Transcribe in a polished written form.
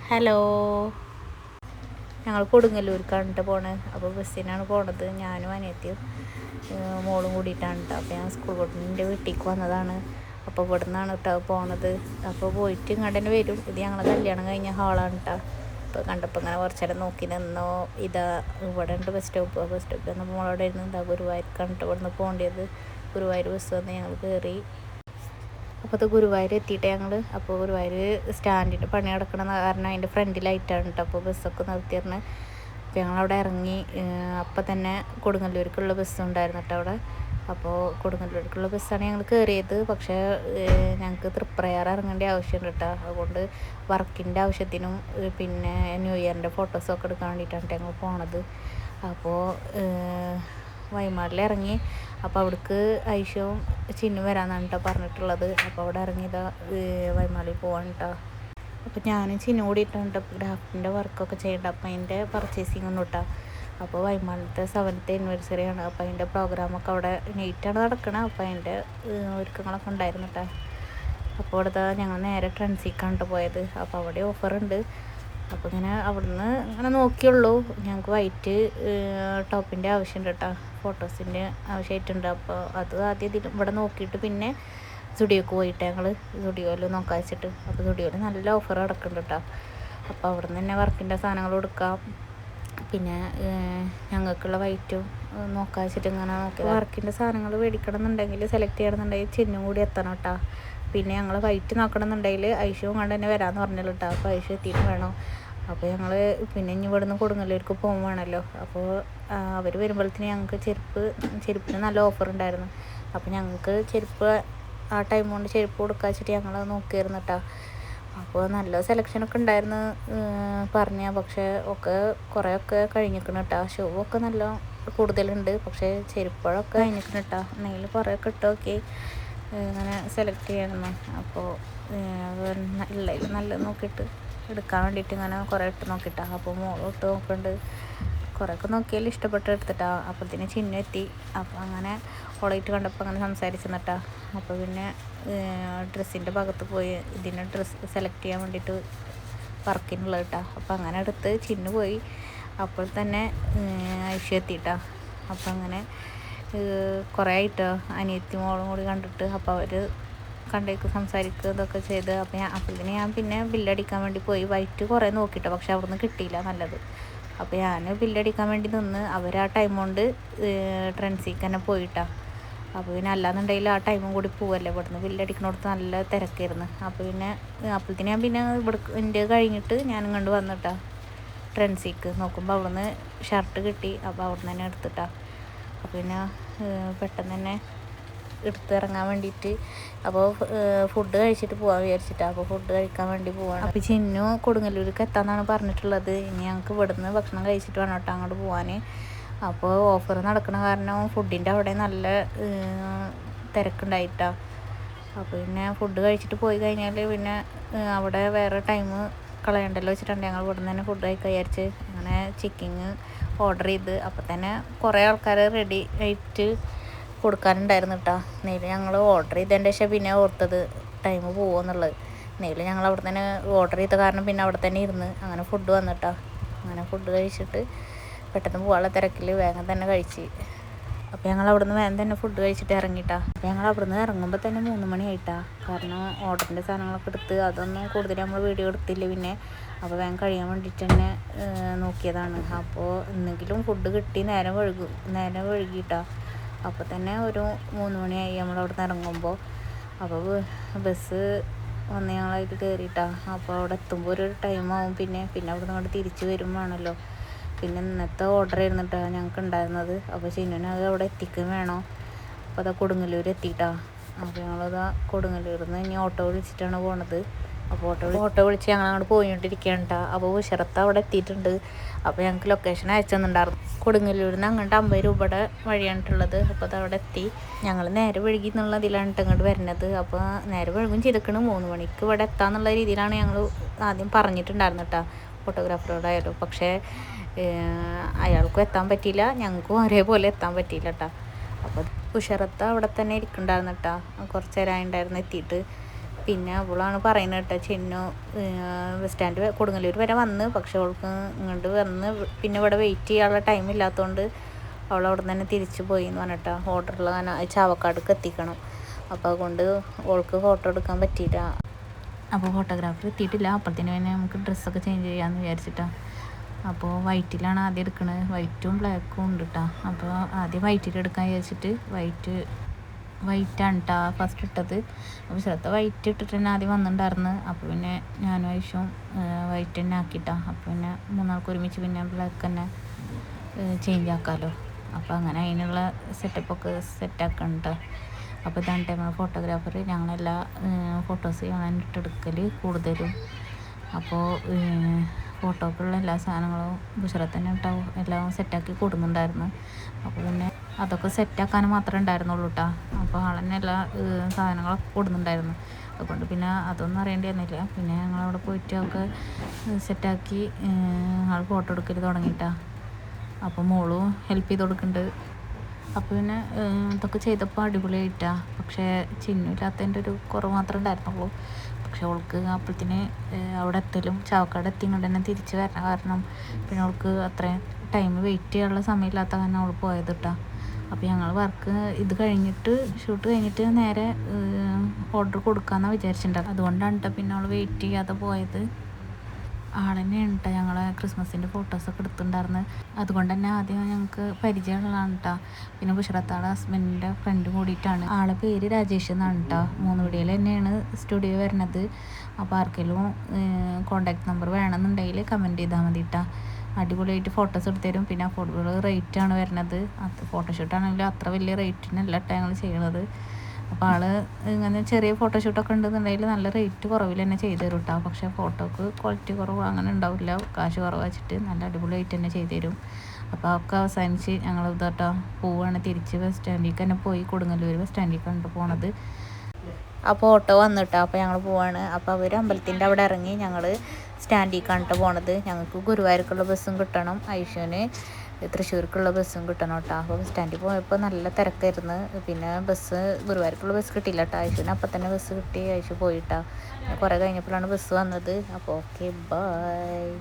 Hello, ഞങ്ങൾ കൊടുങ്ങല്ലൂർക്കാണ് പോണത്. അപ്പോൾ ബസ്സിനാണ് പോണത്. ഞാനും അനിയത്തിയും മോളും കൂടിയിട്ടാണ് കേട്ടോ. അപ്പോൾ ഞാൻ സ്കൂൾ കുട്ടീൻ്റെ വീട്ടിലേക്ക് വന്നതാണ്. അപ്പോൾ ഇവിടെ നിന്നാണ് കേട്ടോ പോണത്. അപ്പോൾ പോയിട്ട് ഇങ്ങോട്ട് തന്നെ വരും. ഇത് ഞങ്ങൾ കല്യാണം കഴിഞ്ഞ ഹാളാണ് കേട്ടോ. അപ്പോൾ കണ്ടപ്പോൾ ഇങ്ങനെ കുറച്ച് നേരം നോക്കി നിന്നോ. ഇതാ ഇവിടെ ഉണ്ട് ബസ് സ്റ്റോപ്പ്. ആ ബസ് സ്റ്റോപ്പിൽ വന്നപ്പോൾ മോളവിടെ ഇരുന്ന് ഇതാ ഗുരുവായൂർക്കാണ് കേട്ടോ ഇവിടെ നിന്ന് പോകേണ്ടത്. ഗുരുവായൂർ ബസ് വന്ന് ഞങ്ങൾ കയറി. അപ്പോൾ അത് ഗുരുവായൂർ എത്തിയിട്ട് അപ്പോൾ ഗുരുവായൂർ സ്റ്റാൻഡിൻ്റെ പണി നടക്കണം കാരണം അതിൻ്റെ ഫ്രണ്ടിലായിട്ടാണ് കേട്ടോ. അപ്പോൾ ബസ്സൊക്കെ നിർത്തിയിരുന്നത്. അപ്പോൾ ഞങ്ങളവിടെ ഇറങ്ങി. അപ്പം തന്നെ കൊടുങ്ങല്ലൂർക്കുള്ള ബസ്സുണ്ടായിരുന്നു കേട്ടോ അവിടെ. അപ്പോൾ കൊടുങ്ങല്ലൂർക്കുള്ള ബസ്സാണ് ഞങ്ങൾ കയറിയത്. പക്ഷേ ഞങ്ങൾക്ക് തൃപ്രയാർ ഇറങ്ങേണ്ട ആവശ്യമുണ്ട് കേട്ടോ. അതുകൊണ്ട് വർക്കിൻ്റെ ആവശ്യത്തിനും പിന്നെ ന്യൂ ഇയറിൻ്റെ ഫോട്ടോസൊക്കെ എടുക്കാൻ വേണ്ടിയിട്ടാണ് ഞങ്ങൾ പോണത്. അപ്പോൾ വൈമാടിൽ ഇറങ്ങി. അപ്പോൾ അവിടേക്ക് ഐഷവും ചിന്നും വരാമെന്നാണ് കേട്ടോ പറഞ്ഞിട്ടുള്ളത്. അപ്പോൾ അവിടെ ഇറങ്ങിയത് വൈമാടിൽ പോകാൻ കേട്ടോ. അപ്പോൾ ഞാനും ചിന്നും കൂടിയിട്ടാണ് കേട്ടോ ഗ്രാഫിൻ്റെ വർക്കൊക്കെ ചെയ്യേണ്ടത്. അപ്പോൾ അതിൻ്റെ പർച്ചേസിങ് ഒന്നും കേട്ടോ. അപ്പോൾ വൈമാടിലത്തെ 7th ആനിവേഴ്സറി ആണ്. അപ്പോൾ അതിൻ്റെ പ്രോഗ്രാമൊക്കെ അവിടെ നൈറ്റാണ് നടക്കണം. അപ്പോൾ അതിൻ്റെ ഒരുക്കങ്ങളൊക്കെ ഉണ്ടായിരുന്നു കേട്ടോ. അപ്പോൾ അവിടുത്തെ ഞങ്ങൾ നേരെ ട്രെൻസിക്കാണ് കേട്ടോ പോയത്. അപ്പോൾ അവിടെ ഓഫറുണ്ട്. അപ്പോൾ ഇങ്ങനെ അവിടുന്ന് ഇങ്ങനെ നോക്കിയുള്ളൂ. ഞങ്ങൾക്ക് വൈറ്റ് ടോപ്പിൻ്റെ ആവശ്യമുണ്ട് കേട്ടോ. ഫോട്ടോസിൻ്റെ ആവശ്യമായിട്ടുണ്ട്. അപ്പോൾ അത് ആദ്യം ഇവിടെ നോക്കിയിട്ട് പിന്നെ സ്റ്റുഡിയോക്ക് പോയിട്ട് ഞങ്ങൾ സ്റ്റുഡിയോയിൽ നോക്കാൻ വെച്ചിട്ട്. അപ്പോൾ സ്റ്റുഡിയോയിൽ നല്ല ഓഫർ കിടക്കുന്നുണ്ട് കേട്ടോ. അപ്പോൾ അവിടെ നിന്ന് തന്നെ വർക്കിൻ്റെ സാധനങ്ങൾ കൊടുക്കാം. പിന്നെ ഞങ്ങൾക്കുള്ള വൈറ്റും നോക്കാൻ വെച്ചിട്ട് ഇങ്ങനെ നോക്കി വർക്കിൻ്റെ സാധനങ്ങൾ മേടിക്കണം എന്നുണ്ടെങ്കിൽ സെലക്ട് ചെയ്യണമെന്നുണ്ടെങ്കിൽ ചിന്നും കൂടി എത്തണം കേട്ടോ. പിന്നെ ഞങ്ങൾ വൈറ്റ് നോക്കണം എന്നുണ്ടെങ്കിൽ ഐഷുവും കണ്ട് തന്നെ വരാമെന്ന് പറഞ്ഞല്ലോ കേട്ടോ. അപ്പോൾ ഐഷു എത്തിയിട്ട് വേണം. അപ്പോൾ ഞങ്ങൾ പിന്നെ ഇനി ഇവിടുന്ന് കൊടുങ്ങല്ലൂർക്ക് പോകും വേണമല്ലോ. അപ്പോൾ അവർ വരുമ്പോഴത്തേന് ഞങ്ങൾക്ക് ചെരുപ്പിന് നല്ല ഓഫർ ഉണ്ടായിരുന്നു. അപ്പോൾ ഞങ്ങൾക്ക് ചെരുപ്പ് ആ ടൈം കൊണ്ട് ചെരുപ്പ് കൊടുക്കാൻ വെച്ചിട്ട് ഞങ്ങൾ നോക്കിയിരുന്നു കേട്ടോ. അപ്പോൾ നല്ല സെലക്ഷനൊക്കെ ഉണ്ടായിരുന്നു പക്ഷേ കുറേയൊക്കെ കഴിഞ്ഞിരിക്കണം കേട്ടോ. ഷൂ ഒക്കെ നല്ല കൂടുതലുണ്ട്. പക്ഷേ ചെരുപ്പുകളൊക്കെ കഴിഞ്ഞിരിക്കണം കേട്ടോ. എന്തെങ്കിലും കുറേയൊക്കെ ഇട്ട് നോക്കി ഇങ്ങനെ സെലക്ട് ചെയ്യണം. അപ്പോൾ ഉള്ളതിൽ നല്ല നോക്കിയിട്ട് എടുക്കാൻ വേണ്ടിയിട്ട് ഇങ്ങനെ കുറേ ഇട്ട് നോക്കിയിട്ടാണ്. അപ്പോൾ മോളും ഇട്ട് നോക്കുന്നുണ്ട്. കുറേയൊക്കെ നോക്കിയാൽ ഇഷ്ടപ്പെട്ട് എടുത്തിട്ടാണ്. അപ്പോഴത്തേന് ചിഹ്നം എത്തി. അപ്പോൾ അങ്ങനെ ഓളായിട്ട് കണ്ടപ്പോൾ അങ്ങനെ സംസാരിച്ചു നിന്നിട്ടാ. അപ്പോൾ പിന്നെ ഡ്രസ്സിൻ്റെ ഭാഗത്ത് പോയി ഇതിന് ഡ്രസ്സ് സെലക്ട് ചെയ്യാൻ വേണ്ടിയിട്ട് വർക്കിനുള്ളത് കേട്ടോ. അപ്പോൾ അങ്ങനെ എടുത്ത് ചിഹ്നം പോയി. അപ്പോൾ തന്നെ ഐശ്വര്യ എത്തിയിട്ടാ. അപ്പോൾ അങ്ങനെ കുറേ ആയിട്ടോ അനിയത്തി മോളും കൂടി കണ്ടിട്ട്. അപ്പോൾ അവർ കണ്ടേക്ക് സംസാരിക്കുക ഇതൊക്കെ ചെയ്ത്. അപ്പോൾ ഞാൻ പിന്നെ ബില്ലടിക്കാൻ വേണ്ടി പോയി. വൈറ്റ് കുറേ നോക്കിയിട്ടോ. പക്ഷെ അവിടെ നിന്ന് കിട്ടിയില്ല നല്ലത്. അപ്പോൾ ഞാൻ ബില്ലടിക്കാൻ വേണ്ടി നിന്ന് അവർ ആ ടൈം കൊണ്ട് ട്രെൻസിക്ക് തന്നെ പോയിട്ടാ. അപ്പോൾ പിന്നെ അല്ലാന്നുണ്ടെങ്കിൽ ആ ടൈമും കൂടി പോവല്ലേ. ഇവിടുന്ന് ബില്ലടിക്കണോടത്ത് നല്ല തിരക്കായിരുന്നു. അപ്പോൾ പിന്നെ അപ്പോഴത്തേന് ഞാൻ പിന്നെ ഇവിടെ എൻ്റെ കഴിഞ്ഞിട്ട് ഞാനും കണ്ട് വന്നിട്ടാ ട്രെൻസിക്ക് നോക്കുമ്പോൾ അവിടുന്ന് ഷർട്ട് കിട്ടി. അപ്പോൾ അവിടുന്ന് തന്നെ എടുത്തിട്ടാ. അപ്പോൾ പിന്നെ പെട്ടെന്ന് തന്നെ എടുത്തിറങ്ങാൻ വേണ്ടിയിട്ട്. അപ്പോൾ ഫുഡ് കഴിച്ചിട്ട് പോകാൻ വിചാരിച്ചിട്ടാണ്. അപ്പോൾ ഫുഡ് കഴിക്കാൻ വേണ്ടി പോവാണ്. അപ്പോൾ ചിന്നു കൊടുങ്ങല്ലൂർക്ക് എത്താമെന്നാണ് പറഞ്ഞിട്ടുള്ളത്. ഇനി ഞങ്ങൾക്ക് ഇവിടുന്ന് ഭക്ഷണം കഴിച്ചിട്ട് വേണം കേട്ടോ അങ്ങോട്ട് പോകാൻ. അപ്പോൾ ഓഫർ നടക്കണ കാരണം ഫുഡിൻ്റെ അവിടെ നല്ല തിരക്കുണ്ടായിട്ടാണ്. അപ്പോൾ പിന്നെ ഫുഡ് കഴിച്ചിട്ട് പോയി കഴിഞ്ഞാൽ പിന്നെ അവിടെ വേറെ ടൈം കളയണ്ടല്ലോ വെച്ചിട്ടുണ്ട് ഞങ്ങൾ ഇവിടുന്ന് തന്നെ ഫുഡ് കഴിക്കാൻ വിചാരിച്ച് അങ്ങനെ ചിക്കന് ഓർഡർ ചെയ്ത്. അപ്പോൾ തന്നെ കുറേ ആൾക്കാർ റെഡി ആയിട്ട് കൊടുക്കാനുണ്ടായിരുന്നു കേട്ടോ. നേരിൽ ഞങ്ങൾ ഓർഡർ ചെയ്തതിൻ്റെ ശേഷം പിന്നെ ഓർത്തത് ടൈം പോകുമെന്നുള്ളത്. നേരിൽ ഞങ്ങൾ അവിടെ തന്നെ ഓർഡർ ചെയ്ത കാരണം പിന്നെ അവിടെ തന്നെ ഇരുന്ന് അങ്ങനെ ഫുഡ് വന്നിട്ടാ. അങ്ങനെ ഫുഡ് കഴിച്ചിട്ട് പെട്ടെന്ന് പോകാനുള്ള തിരക്കിൽ വേഗം തന്നെ കഴിച്ച്. അപ്പോൾ ഞങ്ങൾ അവിടെ നിന്ന് വേഗം തന്നെ ഫുഡ് കഴിച്ചിട്ട് ഇറങ്ങിയിട്ടാ. അപ്പോൾ ഞങ്ങൾ അവിടെ നിന്ന് ഇറങ്ങുമ്പോൾ തന്നെ 3 മണിയായിട്ടാ. കാരണം ഓർഡറിൻ്റെ സാധനങ്ങളൊക്കെ എടുത്ത് അതൊന്നും കൂടുതൽ നമ്മൾ വീഡിയോ എടുത്തില്ല. പിന്നെ അപ്പോൾ വേഗം കഴിയാൻ വേണ്ടിയിട്ട് തന്നെ നോക്കിയതാണ്. അപ്പോൾ എന്തെങ്കിലും ഫുഡ് കിട്ടി നേരം വഴുകിയിട്ടാ. അപ്പോൾ തന്നെ ഒരു 3 മണിയായി നമ്മളവിടെ നിന്ന് ഇറങ്ങുമ്പോൾ. അപ്പോൾ ബസ് വന്ന് ഞങ്ങളായിട്ട് കയറിയിട്ടാ. അപ്പോൾ അവിടെ എത്തുമ്പോൾ ഒരു ടൈമാവും. പിന്നെ അവിടെ നിന്ന് അങ്ങോട്ട് തിരിച്ച് വരും വേണമല്ലോ. പിന്നെ ഇന്നത്തെ ഓർഡർ ആയിരുന്നിട്ടാ ഞങ്ങൾക്ക് ഉണ്ടായിരുന്നത്. അപ്പോൾ ചിന്നുവിന് അത് അവിടെ എത്തിക്കുകയും വേണം. അപ്പോൾ അതാ കൊടുങ്ങല്ലൂർ എത്തിയിട്ടാ. അപ്പോൾ ഞങ്ങളതാ കൊടുങ്ങല്ലൂരിൽ നിന്ന് ഇനി ഓട്ടോ വിളിച്ചിട്ടാണ് പോണത്. അപ്പോൾ ഓട്ടോ വിളിച്ച് ഞങ്ങൾ അങ്ങോട്ട് പോയിക്കൊണ്ടിരിക്കുകയാണ് കേട്ടോ. അപ്പോൾ ഉഷറത്ത് അവിടെ എത്തിയിട്ടുണ്ട്. അപ്പോൾ ഞങ്ങൾക്ക് ലൊക്കേഷൻ അയച്ചു തന്നിട്ടുണ്ടായിരുന്നു. കൊടുങ്ങല്ലൂരിൽ നിന്ന് അങ്ങോട്ട് 50 രൂപയുടെ വഴിയാണിട്ടുള്ളത്. അപ്പോൾ അത് അവിടെ എത്തി. ഞങ്ങൾ നേരെ വഴുകി എന്നുള്ള ഇതിലാണ് ഇങ്ങോട്ട് വരുന്നത്. അപ്പോൾ നേരെ വഴുകും ചെയ്തിരിക്കണം 3 മണിക്ക് ഇവിടെ എത്താമെന്നുള്ള രീതിയിലാണ് ഞങ്ങൾ ആദ്യം പറഞ്ഞിട്ടുണ്ടായിരുന്നു കേട്ടോ ഫോട്ടോഗ്രാഫറോടായാലും. പക്ഷേ അയാൾക്കും എത്താൻ പറ്റിയില്ല, ഞങ്ങൾക്കും ഒരേപോലെ എത്താൻ പറ്റിയില്ല കേട്ടോ. അപ്പോൾ ഉഷറത്ത് അവിടെ തന്നെ ഇരിക്കുന്നുണ്ടായിരുന്നു കേട്ടോ. കുറച്ച് നേരമായിട്ടുണ്ടായിരുന്നു എത്തിയിട്ട്. പിന്നെ അവളാണ് പറയുന്നത് കേട്ടോ, ചിന്നു ബസ് സ്റ്റാൻഡ് കൊടുങ്ങല്ലൂർ വരെ വന്ന്, പക്ഷെ അവൾക്ക് ഇങ്ങോട്ട് വന്ന് പിന്നെ ഇവിടെ വെയിറ്റ് ചെയ്യാനുള്ള ടൈം ഇല്ലാത്തതുകൊണ്ട് അവൾ അവിടെ നിന്ന് തന്നെ തിരിച്ചു പോയി എന്ന് പറഞ്ഞിട്ടാ. ഓർഡറുള്ള ചാവക്കാടേക്ക് എത്തിക്കണം. അപ്പോൾ അതുകൊണ്ട് അവൾക്ക് ഫോട്ടോ എടുക്കാൻ പറ്റിയില്ല. അപ്പോൾ ഫോട്ടോഗ്രാഫർ എത്തിയിട്ടില്ല. അപ്പോഴത്തേന് തന്നെ നമുക്ക് ഡ്രസ്സൊക്കെ ചേഞ്ച് ചെയ്യാമെന്ന് വിചാരിച്ചിട്ടാണ്. അപ്പോൾ വൈറ്റിലാണ് ആദ്യം എടുക്കുന്നത്. വൈറ്റും ബ്ലാക്കും ഉണ്ട് കേട്ടോ. അപ്പോൾ ആദ്യം വൈറ്റിൽ എടുക്കാൻ വിചാരിച്ചിട്ട് വൈറ്റാണ് കേട്ടോ ഫസ്റ്റ് ഇട്ടത്. അപ്പോൾ ശ്രദ്ധ വൈറ്റ് ഇട്ടിട്ട് തന്നെ ആദ്യം വന്നിട്ടുണ്ടായിരുന്നു. അപ്പോൾ പിന്നെ ഞാനും ആവശ്യം വൈറ്റ് തന്നെ ആക്കിയിട്ടാണ്. അപ്പോൾ പിന്നെ മൂന്നാൾക്ക് ഒരുമിച്ച് പിന്നെ ബ്ലാക്ക് തന്നെ ചേഞ്ച് ആക്കാമല്ലോ. അപ്പോൾ അങ്ങനെ അതിനുള്ള സെറ്റപ്പൊക്കെ സെറ്റാക്കണം കേട്ടോ. അപ്പോൾ ഇതാണ് ടൈം ഫോട്ടോഗ്രാഫർ. ഞങ്ങളെല്ലാ ഫോട്ടോസ് ഞാൻ ഇട്ടെടുക്കൽ കൂടുതലും. അപ്പോൾ ഫോട്ടോക്കുള്ള എല്ലാ സാധനങ്ങളും ബുഷറത്ത് തന്നെ ഉണ്ടാവും, എല്ലാം സെറ്റാക്കി കൊടുക്കുന്നുണ്ടായിരുന്നു. അപ്പോൾ പിന്നെ അതൊക്കെ സെറ്റാക്കാൻ മാത്രമേ ഉണ്ടായിരുന്നുള്ളൂ കേട്ടോ. അപ്പോൾ ആളെന്നെ എല്ലാ സാധനങ്ങളൊക്കെ കൊടുക്കുന്നുണ്ടായിരുന്നു. അതുകൊണ്ട് പിന്നെ അതൊന്നും അറിയേണ്ടി വന്നില്ല. പിന്നെ ഞങ്ങളവിടെ പോയിട്ട് ഒക്കെ സെറ്റാക്കി ആൾ ഫോട്ടോ എടുക്കൽ തുടങ്ങിയിട്ടാ. അപ്പോൾ മോളും ഹെൽപ്പ് ചെയ്ത് കൊടുക്കുന്നുണ്ട്. അപ്പോൾ പിന്നെ ഇതൊക്കെ ചെയ്തപ്പോൾ അടിപൊളിയായിട്ടാണ്. പക്ഷേ ചിഹ്നമില്ലാത്തതിൻ്റെ ഒരു കുറവ് മാത്രമേ ഉണ്ടായിരുന്നുള്ളൂ. പക്ഷെ അവൾക്ക് അപ്പോഴത്തേന് അവിടെ എത്തലും ചാവക്കാട് എത്തി കൊണ്ട് തന്നെ തിരിച്ച് വരണ കാരണം പിന്നെ അവൾക്ക് അത്രയും ടൈം വെയിറ്റ് ചെയ്യാനുള്ള സമയമില്ലാത്ത കാരണം അവൾ പോയത് കേട്ടോ. അപ്പോൾ ഞങ്ങൾ വർക്ക് ഇത് കഴിഞ്ഞിട്ട് ഷൂട്ട് കഴിഞ്ഞിട്ട് നേരെ ഓർഡർ കൊടുക്കാമെന്നാണ് വിചാരിച്ചിട്ടുണ്ടായിരുന്നു. അതുകൊണ്ടാണ് കേട്ടോ പിന്നെ അവൾ വെയിറ്റ് ചെയ്യാതെ പോയത്. ആളെന്നെയാണ് കേട്ടോ ഞങ്ങളെ ക്രിസ്മസിൻ്റെ ഫോട്ടോസൊക്കെ എടുത്തിട്ടുണ്ടായിരുന്നു. അതുകൊണ്ട് തന്നെ ആദ്യം ഞങ്ങൾക്ക് പരിചയമുള്ളതാണ് കേട്ടോ. പിന്നെ ബുഷറത്താടെ ഹസ്ബൻഡിൻ്റെ ഫ്രണ്ട് കൂടിയിട്ടാണ്. ആളെ പേര് രാജേഷ് എന്നാണ് കേട്ടോ. മൂന്നുപടിയിൽ തന്നെയാണ് സ്റ്റുഡിയോ വരുന്നത്. അപ്പോൾ ആർക്കെങ്കിലും കോൺടാക്ട് നമ്പർ വേണമെന്നുണ്ടെങ്കിൽ കമൻറ്റ് ചെയ്താൽ മതി കേട്ടോ. അടിപൊളിയായിട്ട് ഫോട്ടോസ് എടുത്തു തരും. പിന്നെ അഫോർഡബിൾ റേറ്റാണ് വരുന്നത്. ഫോട്ടോഷൂട്ടാണെങ്കിലും അത്ര വലിയ റേറ്റിനല്ല കേട്ടോ ഞങ്ങൾ ചെയ്യണത്. അപ്പോൾ ആൾ ഇങ്ങനെ ചെറിയ ഫോട്ടോഷൂട്ടൊക്കെ ഉണ്ടെന്നുണ്ടെങ്കിൽ നല്ല റേറ്റ് കുറവിൽ തന്നെ ചെയ്ത് തരും കേട്ടോ. പക്ഷേ ഫോട്ടോക്ക് ക്വാളിറ്റി കുറവ് അങ്ങനെ ഉണ്ടാവില്ല, കാശ് കുറവ് വെച്ചിട്ട് നല്ല അടിപൊളിയായിട്ട് തന്നെ ചെയ്ത് തരും. അപ്പോൾ ഒക്കെ അവസാനിച്ച് ഞങ്ങൾ ഇതോട്ടോ പോവുകയാണ്. തിരിച്ച് ബസ് സ്റ്റാൻഡിലേക്ക് തന്നെ പോയി കൊടുങ്ങല്ലൂർ ബസ് സ്റ്റാൻഡിലേക്ക് കണ്ടു പോണത്. അപ്പോൾ ഓട്ടോ വന്നിട്ടാ. അപ്പോൾ ഞങ്ങൾ പോവാണ്. അപ്പോൾ അവർ അമ്പലത്തിൻ്റെ അവിടെ ഇറങ്ങി ഞങ്ങൾ സ്റ്റാൻഡിലേക്ക് കണ്ടിട്ട് പോണത്. ഞങ്ങൾക്ക് ഗുരുവായൂർക്കുള്ള ബസ്സും കിട്ടണം, ഐഷുവിന് തൃശ്ശൂർക്കുള്ള ബസ്സും കിട്ടണം കേട്ടോ. അപ്പോൾ ബസ് സ്റ്റാൻഡിൽ പോയപ്പോൾ നല്ല തിരക്കായിരുന്നു. പിന്നെ ഗുരുവായൂർക്കുള്ള ബസ് കിട്ടിയില്ല കേട്ടോ. ഐഷുവിന് അപ്പം തന്നെ ബസ് കിട്ടി, ഐഷു പോയിട്ടാ. പിന്നെ കുറേ കഴിഞ്ഞപ്പോഴാണ് ബസ് വന്നത്. അപ്പോൾ ഓക്കെ, ബൈ.